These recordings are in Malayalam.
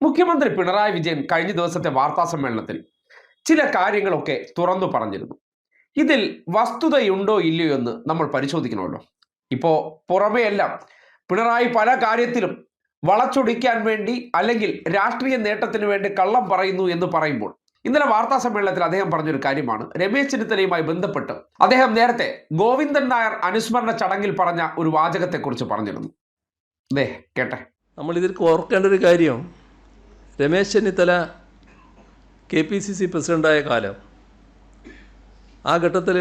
മുഖ്യമന്ത്രി പിണറായി വിജയൻ കഴിഞ്ഞ ദിവസത്തെ വാർത്താ സമ്മേളനത്തിൽ ചില കാര്യങ്ങളൊക്കെ തുറന്നു പറഞ്ഞിരുന്നു. ഇതിൽ വസ്തുതയുണ്ടോ ഇല്ലയോ എന്ന് നമ്മൾ പരിശോധിക്കണമല്ലോ. ഇപ്പോൾ പുറമെയെല്ലാം പിണറായി പല കാര്യത്തിലും വളച്ചൊടിക്കാൻ വേണ്ടി അല്ലെങ്കിൽ രാഷ്ട്രീയ നേട്ടത്തിന് വേണ്ടി കള്ളം പറയുന്നു എന്ന് പറയുമ്പോൾ, ഇന്നലെ വാർത്താ സമ്മേളനത്തിൽ അദ്ദേഹം പറഞ്ഞൊരു കാര്യമാണ് രമേശ് ചെന്നിത്തലയുമായി ബന്ധപ്പെട്ട് അദ്ദേഹം നേരത്തെ ഗോവിന്ദൻ നായർ അനുസ്മരണ ചടങ്ങിൽ പറഞ്ഞ ഒരു വാചകത്തെക്കുറിച്ച് പറഞ്ഞിരുന്നു. കേട്ടെ. നമ്മൾ ഇതിൽ ഓർക്കേണ്ട ഒരു കാര്യം, രമേശ് ചെന്നിത്തല KPCC പ്രസിഡൻ്റായ കാലം, ആ ഘട്ടത്തിൽ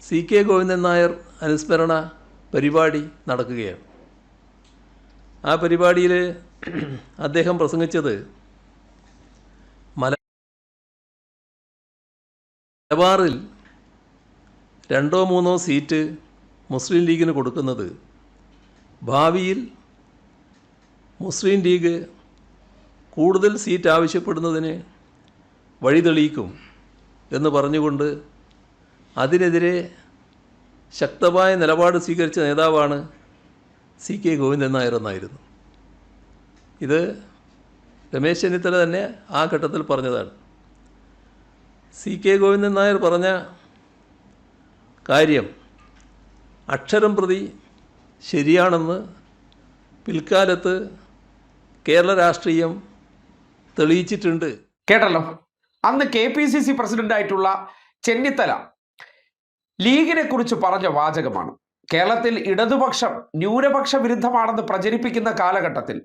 CK ഗോവിന്ദൻ നായർ അനുസ്മരണ പരിപാടി നടക്കുകയാണ്. ആ പരിപാടിയിൽ അദ്ദേഹം പ്രസംഗിച്ചത് മലബാറിൽ 2-3 സീറ്റ് മുസ്ലിം ലീഗിന് കൊടുക്കുന്നത് ഭാവിയിൽ മുസ്ലിം ലീഗ് കൂടുതൽ സീറ്റ് ആവശ്യപ്പെടുന്നതിന് വഴിതെളിയിക്കും എന്ന് പറഞ്ഞുകൊണ്ട് അതിനെതിരെ ശക്തമായ നിലപാട് സ്വീകരിച്ച നേതാവാണ് CK ഗോവിന്ദൻ നായർ എന്നായിരുന്നു. ഇത് രമേശ് ചെന്നിത്തല തന്നെ ആ ഘട്ടത്തിൽ പറഞ്ഞതാണ്. CK ഗോവിന്ദൻ നായർ പറഞ്ഞ കാര്യം അക്ഷരം പ്രതി ശരിയാണെന്ന് പിൽക്കാലത്ത് കേരള രാഷ്ട്രീയം തെളിയിച്ചിട്ടുണ്ട്. കേട്ടല്ലോ. അന്ന് KPCC പ്രസിഡന്റായിട്ടുള്ള ചെന്നിത്തല ലീഗിനെ കുറിച്ച് പറഞ്ഞ വാചകമാണ്. കേരളത്തിൽ ഇടതുപക്ഷം ന്യൂനപക്ഷ വിരുദ്ധമാണെന്ന് പ്രചരിപ്പിക്കുന്ന കാലഘട്ടത്തിൽ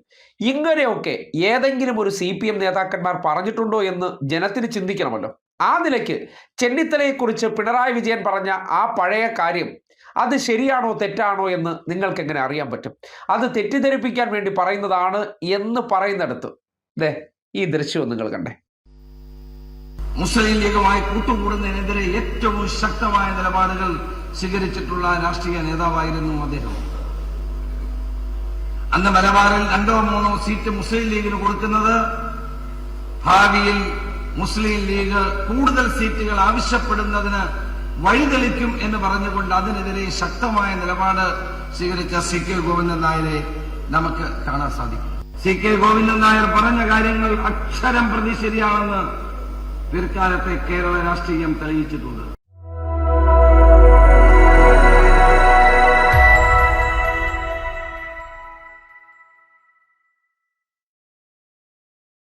ഇങ്ങനെയൊക്കെ ഏതെങ്കിലും ഒരു CPM നേതാക്കന്മാർ പറഞ്ഞിട്ടുണ്ടോ എന്ന് ജനത്തിന് ചിന്തിക്കണമല്ലോ. ആ നിലയ്ക്ക് ചെന്നിത്തലയെക്കുറിച്ച് പിണറായി വിജയൻ പറഞ്ഞ ആ പഴയ കാര്യം അത് ശരിയാണോ തെറ്റാണോ എന്ന് നിങ്ങൾക്ക് എങ്ങനെ അറിയാൻ പറ്റും? അത് തെറ്റിദ്ധരിപ്പിക്കാൻ വേണ്ടി പറയുന്നതാണ് എന്ന് പറയുന്നിടത്ത് ഈ ദൃശ്യവും നിങ്ങൾ കണ്ടേ. മുസ്ലിം ലീഗുമായി കൂട്ടുകൂടുന്നതിനെതിരെ ഏറ്റവും ശക്തമായ നിലപാടുകൾ സ്വീകരിച്ചിട്ടുള്ള രാഷ്ട്രീയ നേതാവായിരുന്നു അദ്ദേഹം. അന്ന് മലബാറിൽ 2-3 സീറ്റ് മുസ്ലിം ലീഗിന് കൊടുക്കുന്നത് ഭാവിയിൽ മുസ്ലിം ലീഗ് കൂടുതൽ സീറ്റുകൾ ആവശ്യപ്പെടുന്നതിന് വഴിതെളിക്കും എന്ന് പറഞ്ഞുകൊണ്ട് അതിനെതിരെ ശക്തമായ നിലപാട് സ്വീകരിച്ച CK ഗോവിന്ദൻ നായരെ നമുക്ക് കാണാൻ സാധിക്കും. CK ഗോവിന്ദൻ നായർ പറഞ്ഞ കാര്യങ്ങൾ അക്ഷരം പ്രതി ശരിയാണെന്ന് പിൽക്കാലത്തെ കേരള രാഷ്ട്രീയം തെളിയിച്ചിട്ടുണ്ട്.